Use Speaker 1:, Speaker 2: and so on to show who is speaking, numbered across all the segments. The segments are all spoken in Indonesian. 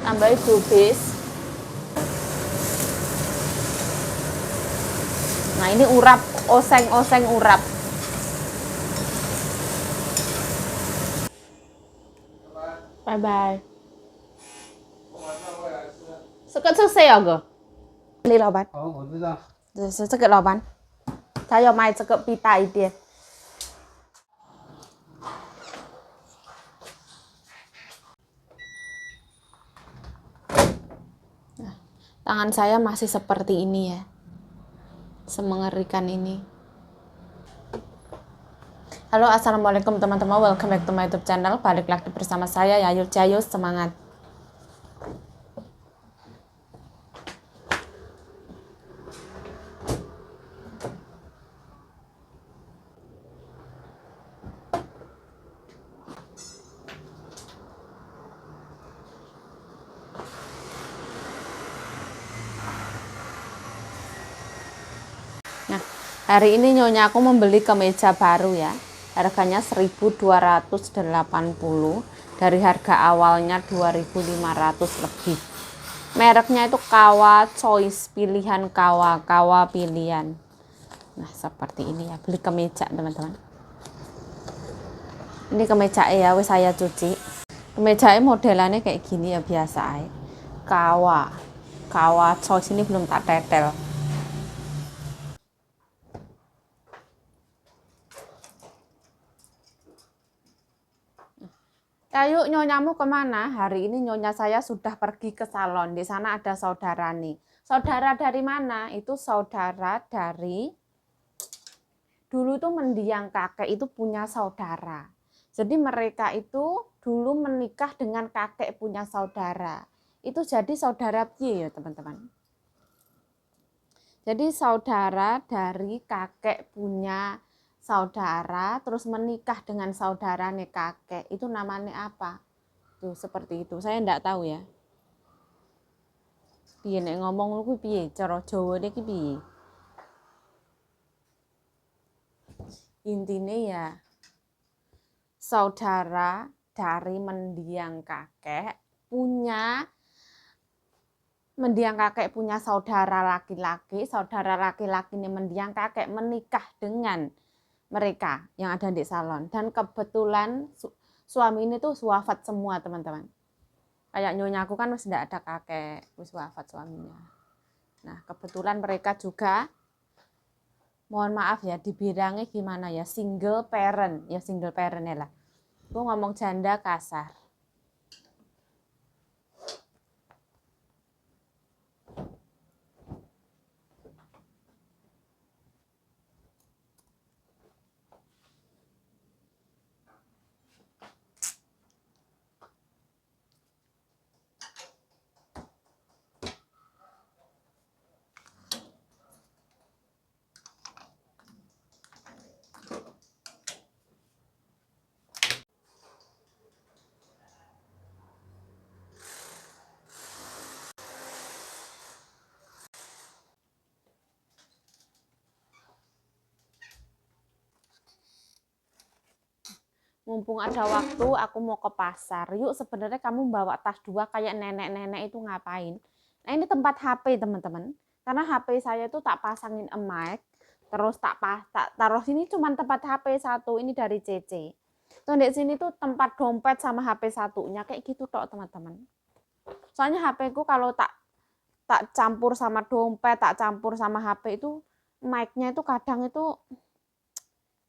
Speaker 1: Tambahin kubis. Nah ini urap, oseng-oseng urap. Bye bye.这个是谁个？李老板。
Speaker 2: 好，我知道。
Speaker 1: 这是这个老板，他要卖这个币大一点。Tangan saya masih seperti ini ya, semengerikan ini. Halo, assalamualaikum teman-teman, welcome back to my YouTube channel. Balik lagi bersama saya Yayu Jayu, semangat. Nah, hari ini nyonya aku membeli kemeja baru ya. Harganya 1.280 dari harga awalnya 2.500 lebih. Mereknya itu Kawa Choice, pilihan Kawa pilihan. Nah, seperti ini ya, beli kemeja teman-teman. Ini kemeja ya, wis saya cuci. Kemeja modelannya kayak gini ya, biasa aja. Kawa Choice ini belum tak tetel. Ayo nyonyamu kemana? Hari ini nyonya saya sudah pergi ke salon. Di sana ada saudara nih. Saudara dari mana? Itu saudara dari dulu tuh mendiang kakek itu punya saudara. Jadi mereka itu dulu menikah dengan kakek punya saudara. Itu jadi saudara piye ya teman-teman. Jadi saudara dari kakek punya saudara terus menikah dengan saudaranya kakek, itu namanya apa? Tuh seperti itu. Saya enggak tahu ya. Piye nek ngomong ku piye? Cara Jawa niki piye? Intinya ya saudara dari mendiang kakek punya saudara laki-laki ini mendiang kakek menikah dengan mereka yang ada di salon, dan kebetulan suami ini tuh wafat semua teman-teman. Kayak nyonya aku kan wis tidak ada kakek, wis wafat suaminya. Nah kebetulan mereka juga, mohon maaf ya dibilangnya gimana ya, single parent ya lah. Gue ngomong janda kasar. Mumpung ada waktu, aku mau ke pasar. Yuk, sebenarnya kamu bawa tas 2 kayak nenek-nenek itu ngapain? Nah, ini tempat HP, teman-teman. Karena HP saya itu tak pasangin mic, terus tak taruh sini cuman tempat HP 1, ini dari CC. Tuh di sini tuh tempat dompet sama HP satunya, kayak gitu tok, teman-teman. Soalnya HP ku kalau tak campur sama dompet, tak campur sama HP itu, mic-nya itu kadang itu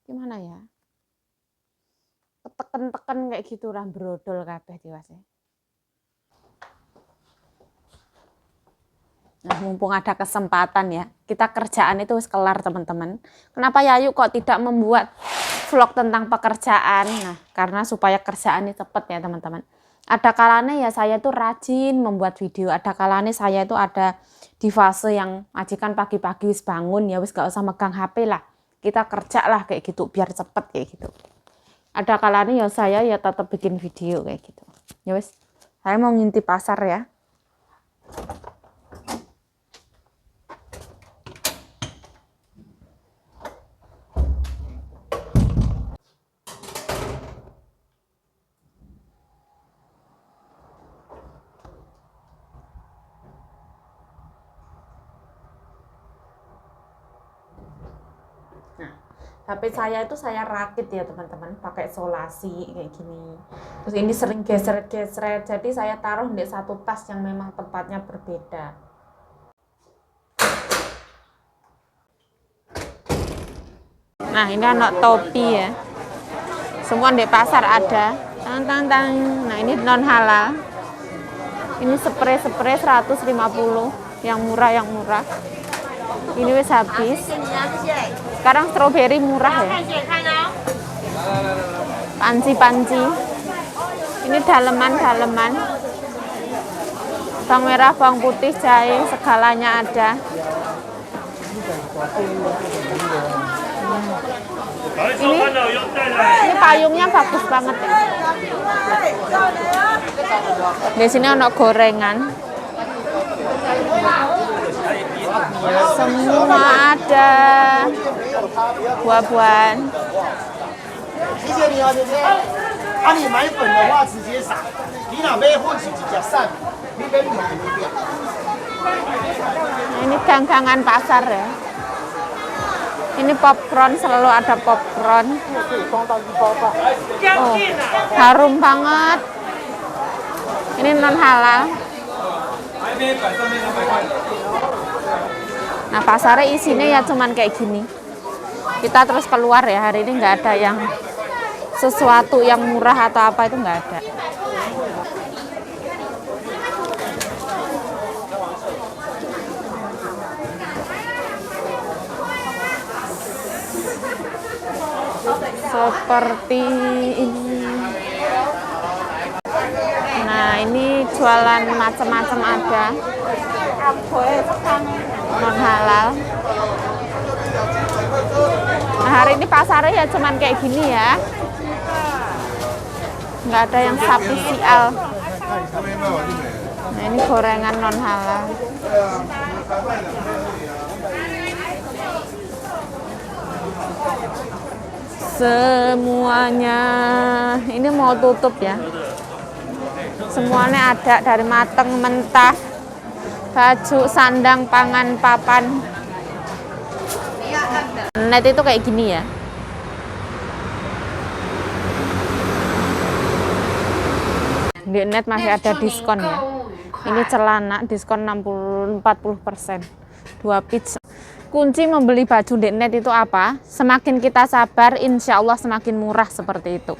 Speaker 1: gimana ya? Teken kayak gitu lah, brodol kabeh diwase. Nah, mumpung ada kesempatan ya, kita kerjaan itu wis kelar teman-teman. Kenapa Yayu kok tidak membuat vlog tentang pekerjaan? Nah, karena supaya kerjaan ini cepet ya teman-teman. Ada kalanya ya saya itu rajin membuat video, ada kalanya saya itu ada di fase yang majikan pagi-pagi wis bangun ya wis gak usah megang HP lah. Kita kerja lah kayak gitu biar cepet kayak gitu. Ada kalanya ya saya ya tetap bikin video kayak gitu. Ya wes, saya mau ngintip pasar ya. HP saya itu saya rakit ya teman-teman, pakai solasi kayak gini. Terus ini sering gesret-gesret, jadi saya taruh di satu tas yang memang tempatnya berbeda. Nah ini anak topi ya, semua di pasar ada. Tang. Nah ini non halal. Ini spray 150, yang murah. Ini wis habis. Sekarang stroberi murah ya. Panci. Ini daleman. Bawang merah, bawang putih, jahe, segalanya ada. Ini payungnya bagus banget ya. Di sini ada gorengan. Semua ada. Buah-buahan. Nah, ini gang-gangan pasar ya. Ini popcorn, selalu ada popcorn. Oh, harum banget. Ini non halal. Nah pasarnya isinya ya cuman kayak gini. Kita terus keluar ya, hari ini nggak ada yang sesuatu yang murah atau apa, itu nggak ada. Seperti ini. Nah ini jualan macam-macam ada, non halal. Nah hari ini pasarnya ya cuman kayak gini ya, nggak ada yang sapi sial. Nah ini gorengan non halal. Semuanya ini mau tutup ya. Semuanya ada, dari mateng, mentah, baju, sandang, pangan, papan. Net itu kayak gini ya. Di net masih ada diskon ya. Ini celana diskon 40% 2 piece. Kunci membeli baju di net itu apa? Semakin kita sabar, insya Allah semakin murah seperti itu.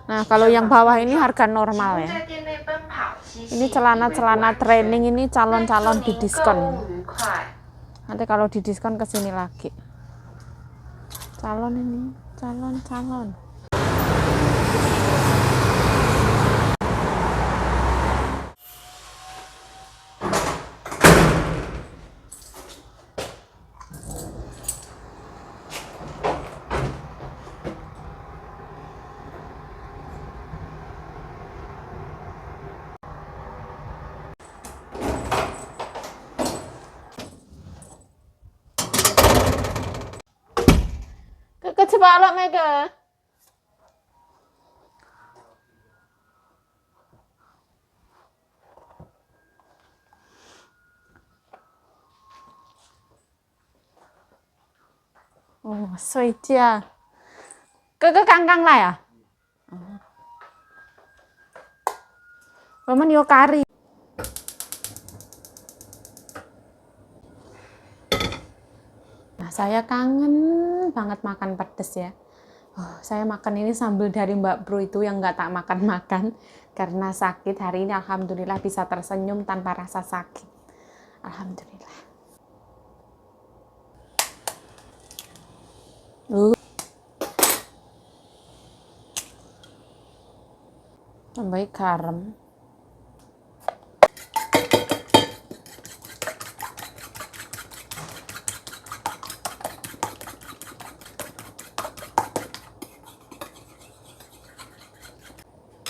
Speaker 1: Nah kalau yang bawah ini harga normal ya. Ini celana-celana training, ini calon-calon di diskon. Nanti kalau di diskon kesini lagi. Calon ini, calon. Kecepalok mereka. Oh, 睡觉。哥哥刚刚来啊？我们有咖喱。Nah, saya kangen banget makan pedes ya. Oh, saya makan ini sambil dari Mbak Bro itu yang nggak tak makan karena sakit. Hari ini alhamdulillah bisa tersenyum tanpa rasa sakit. Alhamdulillah. Tambahin garam.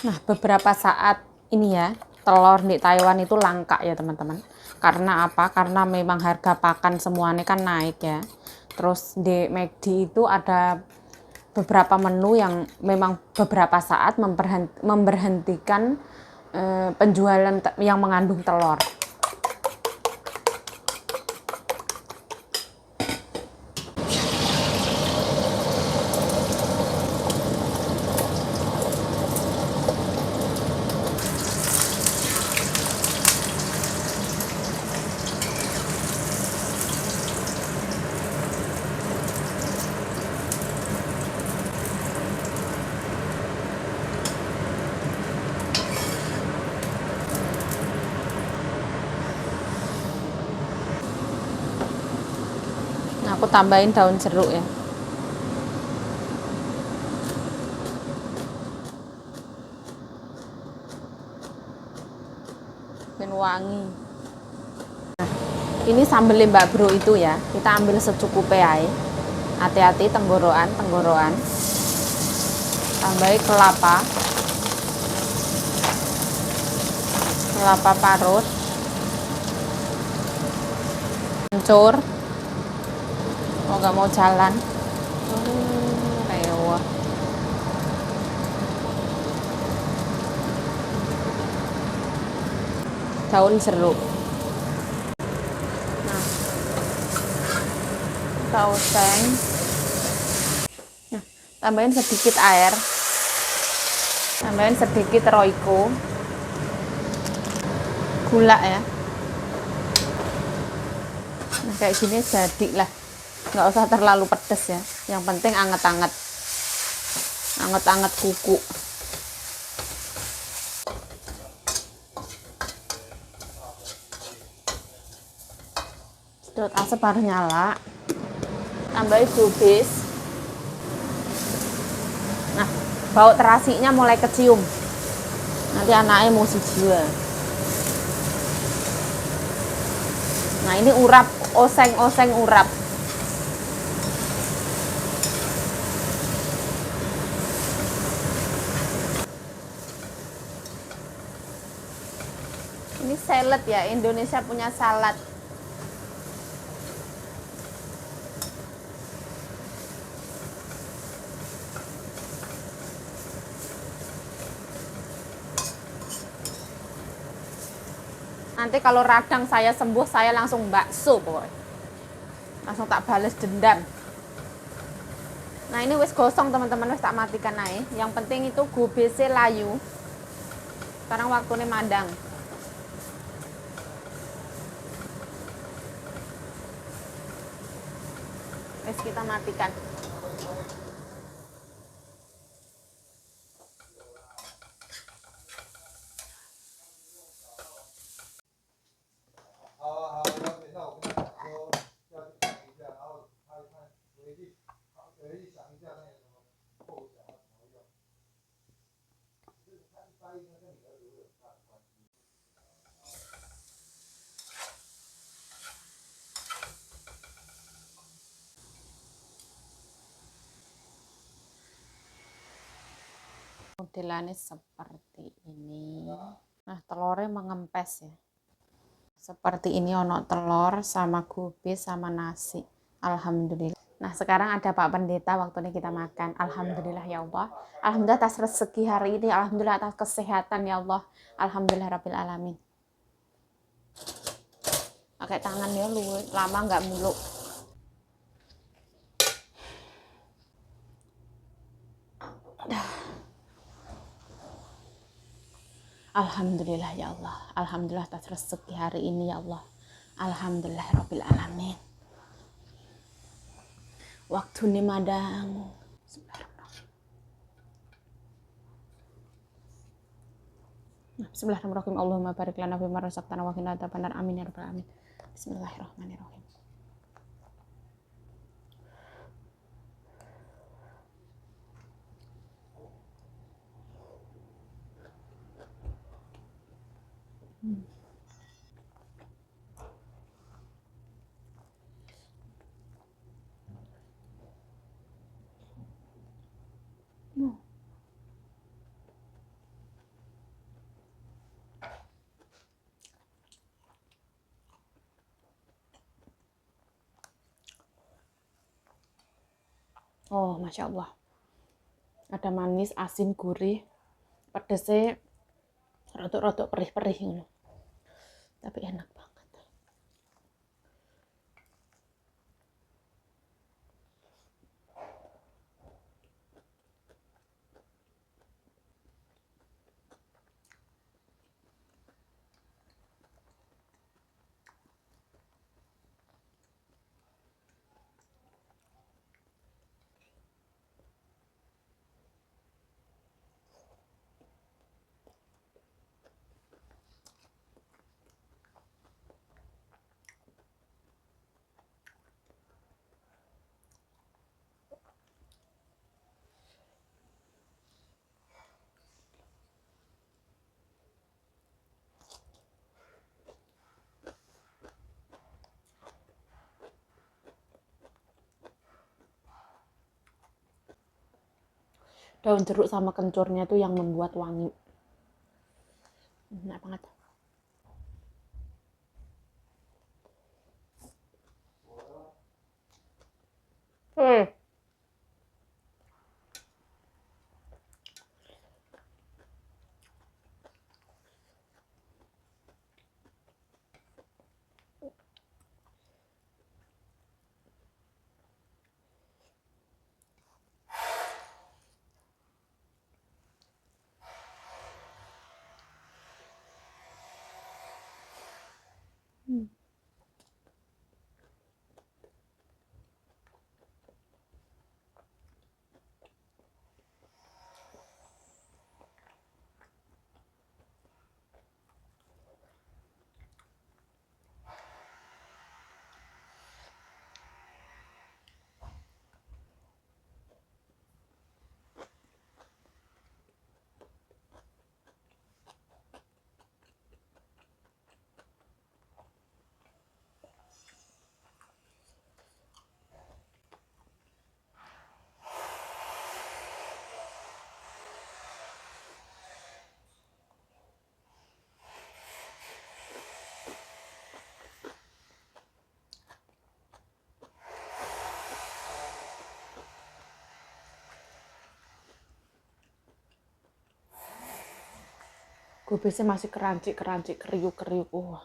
Speaker 1: Nah, beberapa saat ini ya, telur di Taiwan itu langka ya teman-teman. Karena apa? Karena memang harga pakan semuanya kan naik ya. Terus di McD itu ada beberapa menu yang memang beberapa saat memberhentikan penjualan yang mengandung telur. Nah, aku tambahin daun jeruk ya. Ben wangi. Nah, ini sambel Mbak Bro itu ya. Kita ambil secukupnya aja. Hati-hati tenggorokan. Tambahin kelapa parut, hancur. Oh, nggak mau jalan. Lewat. Daun jeruk. Nah, kita oseng. Nah, tambahin sedikit air. Tambahin sedikit roiko. Gula ya. Nah, kayak gini jadi lah. Nggak usah terlalu pedes ya. Yang penting anget-anget. Anget-anget kuku. Sedot asap baru nyala. Tambahin gubis. Nah, bau terasinya mulai kecium. Nanti anaknya mau jiwa. Nah, ini urap, oseng-oseng urap. Ini salad ya, Indonesia punya salad. Nanti kalau radang saya sembuh, saya langsung bakso pokoknya. Langsung tak bales dendam. Nah, ini wis gosong teman-teman, wis tak matikan aja. Yang penting itu gubisnya layu. Sekarang waktunya mandang. Wis kita matikan. Modelannya seperti ini. Nah, telurnya mengempes ya. Seperti ini, ono telur sama gubis sama nasi. Alhamdulillah. Nah, sekarang ada Pak Pendeta, waktunya kita makan. Alhamdulillah ya Allah. Alhamdulillah atas rezeki hari ini. Alhamdulillah atas kesehatan ya Allah. Alhamdulillah rabbil alamin. Pakai tangan ya lu, lama nggak muluk. Alhamdulillah ya Allah. Alhamdulillah atas rezeki hari ini ya Allah. Alhamdulillah rabbil alamin. Waktu ini madang. Bismillahirrahmanirrahim. Allahumma barik lana fima razaqtana wa qina adzabannar. Amin ya rabbal alamin. Bismillahirrahmanirrahim. Oh, masya Allah. Ada manis, asin, gurih, pedesnya rodok-rodok perih-perih gitu. Tapi enak banget. Daun jeruk sama kencurnya itu yang membuat wangi. Enak banget. Gubesnya masih kerancik kriuk-kriuk. Wah.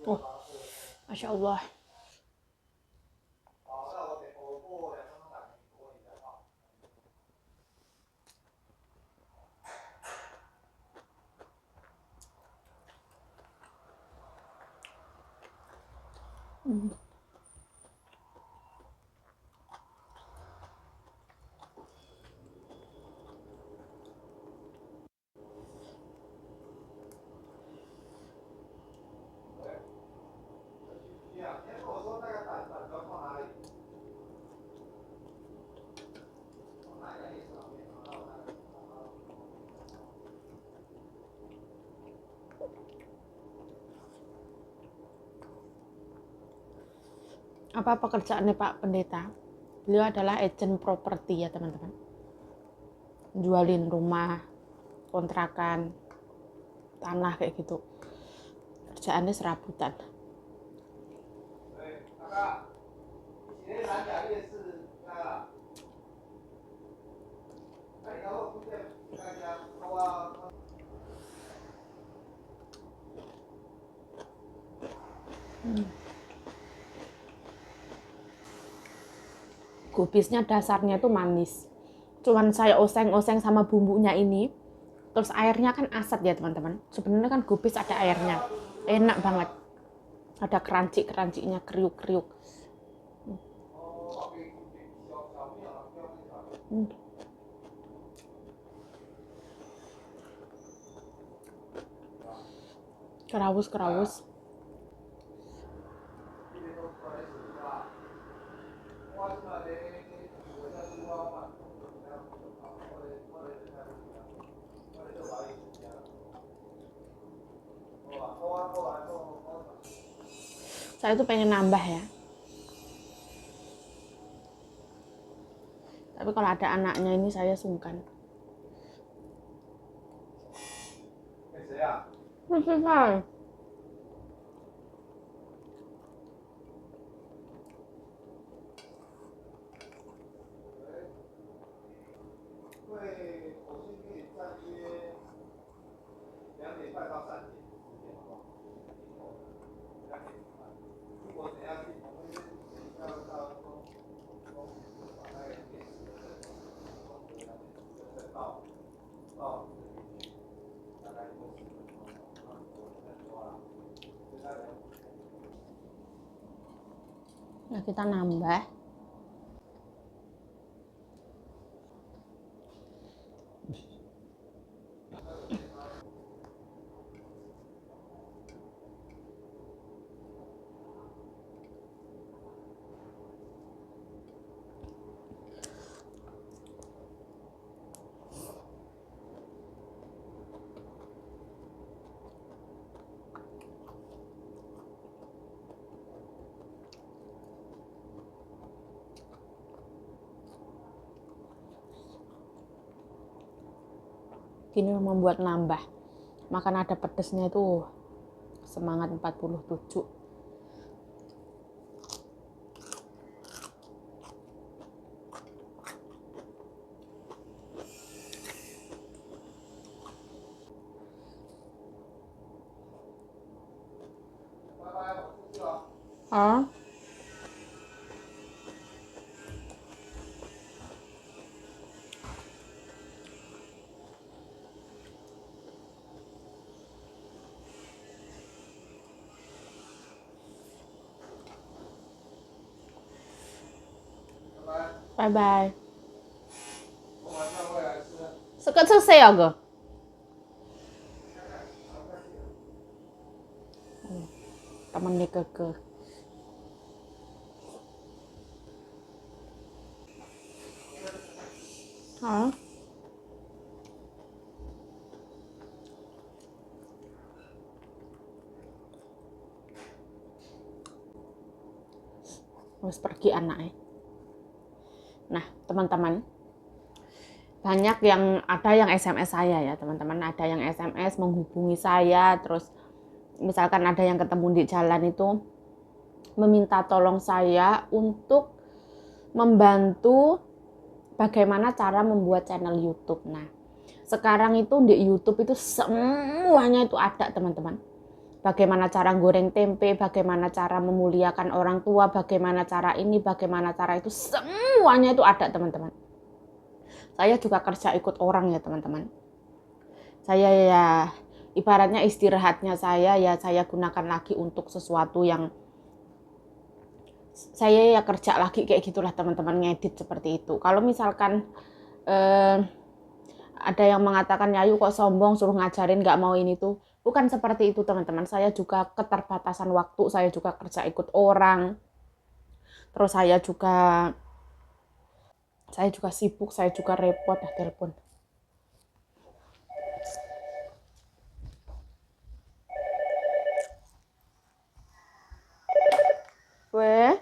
Speaker 1: Oh, Masya Allah. Apa pekerjaannya Pak Pendeta? Beliau adalah agent properti ya teman-teman. Jualin rumah, kontrakan, tanah kayak gitu. Kerjaannya serabutan. Gubisnya dasarnya tuh manis. Cuman saya oseng-oseng sama bumbunya ini. Terus airnya kan asat ya teman-teman. Sebenarnya kan gubis ada airnya. Enak banget. Ada kerancik-keranciknya, kriuk-kriuk. Kerawus-kerawus. Saya tuh pengen nambah ya. Tapi kalau ada anaknya ini saya sungkan. Susah. Nah, kita nambah. Gini membuat nambah. Makan ada pedesnya itu semangat 47. Ah, bye bye. Seket selesai ya, Go? Temen nih ke. Ah. Harus pergi anaknya. Nah, teman-teman, banyak yang SMS saya ya, teman-teman. Ada yang SMS menghubungi saya, terus misalkan ada yang ketemu di jalan itu meminta tolong saya untuk membantu bagaimana cara membuat channel YouTube. Nah, sekarang itu di YouTube itu semuanya itu ada, teman-teman. Bagaimana cara goreng tempe, bagaimana cara memuliakan orang tua, bagaimana cara ini, bagaimana cara itu, semuanya itu ada, teman-teman. Saya juga kerja ikut orang ya, teman-teman. Saya ya ibaratnya istirahatnya saya ya saya gunakan lagi untuk sesuatu yang saya ya kerja lagi kayak gitulah, teman-teman, ngedit seperti itu. Kalau misalkan ada yang mengatakan Yayu kok sombong suruh ngajarin nggak mau ini tuh, bukan seperti itu, teman-teman. Saya juga keterbatasan waktu, saya juga kerja ikut orang, terus saya juga sibuk, saya juga repot telepon. Weh,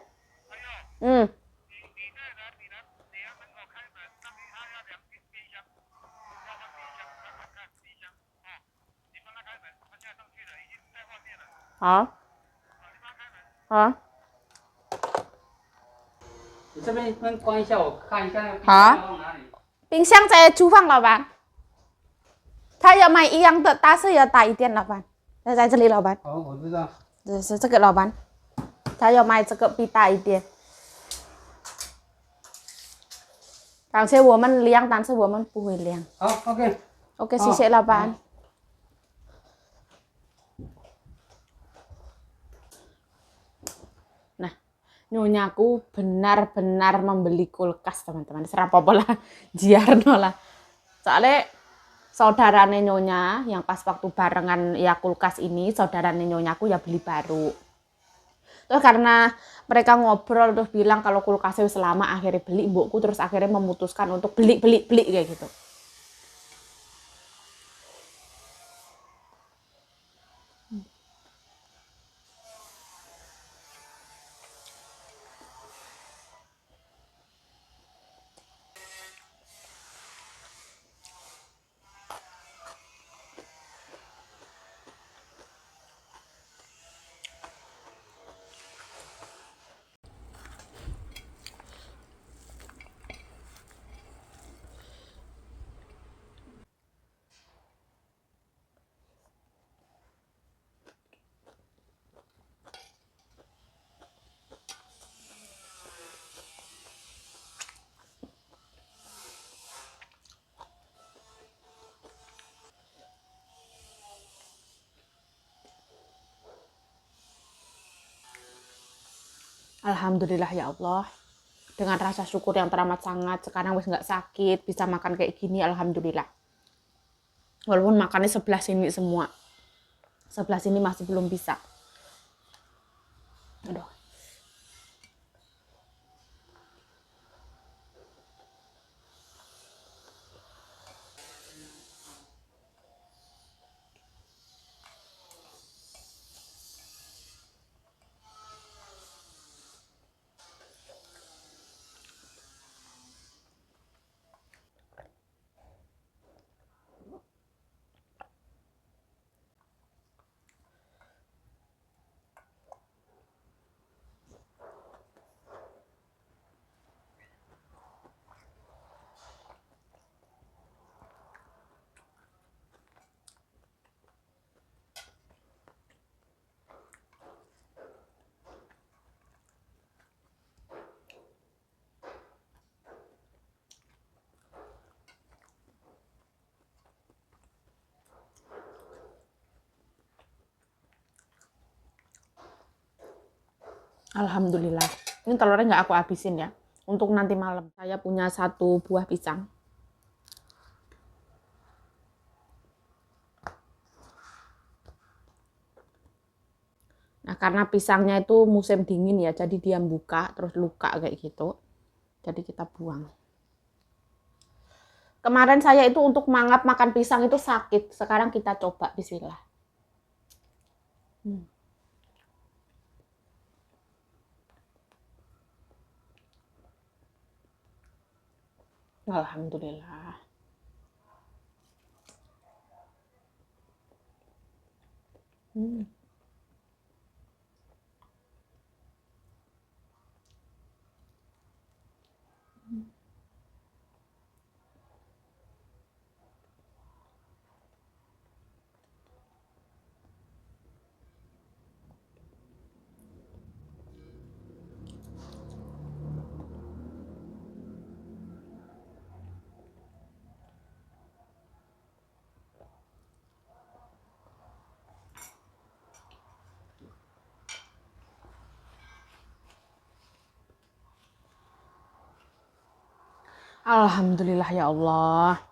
Speaker 1: 好，好，
Speaker 2: 你这边门关一下，我看一下那个冰
Speaker 1: 好
Speaker 2: 箱放哪里。
Speaker 1: 冰箱在厨房，老板。他要买一样的，但是要大一点，老板。在这里，老板。
Speaker 2: 好，我知道。
Speaker 1: 是这个，老板。他要买这个比大一点。而且我们量，但是我们不会量。
Speaker 2: 好，OK。
Speaker 1: OK，谢谢老板。Nah, nyonyaku benar-benar membeli kulkas, teman-teman. Serapopo lah, jiarno lah. Soalnya saudarane nyonya yang pas waktu barengan ya kulkas ini, saudarane nyonyaku ya beli baru. Terus karena mereka ngobrol terus bilang kalau kulkasnya selama, akhirnya beli mbokku, terus akhirnya memutuskan untuk beli kayak gitu. Alhamdulillah ya Allah. Dengan rasa syukur yang teramat sangat, sekarang wis nggak sakit, bisa makan kayak gini, alhamdulillah. Walaupun makannya sebelah sini semua. Sebelah sini masih belum bisa. Aduh. Alhamdulillah. Ini telurnya nggak aku habisin ya. Untuk nanti malam. Saya punya 1 buah pisang. Nah, karena pisangnya itu musim dingin ya, jadi dia buka, terus luka kayak gitu. Jadi kita buang. Kemarin saya itu untuk mangap makan pisang itu sakit. Sekarang kita coba, bismillah. Alhamdulillah. Alhamdulillah ya Allah.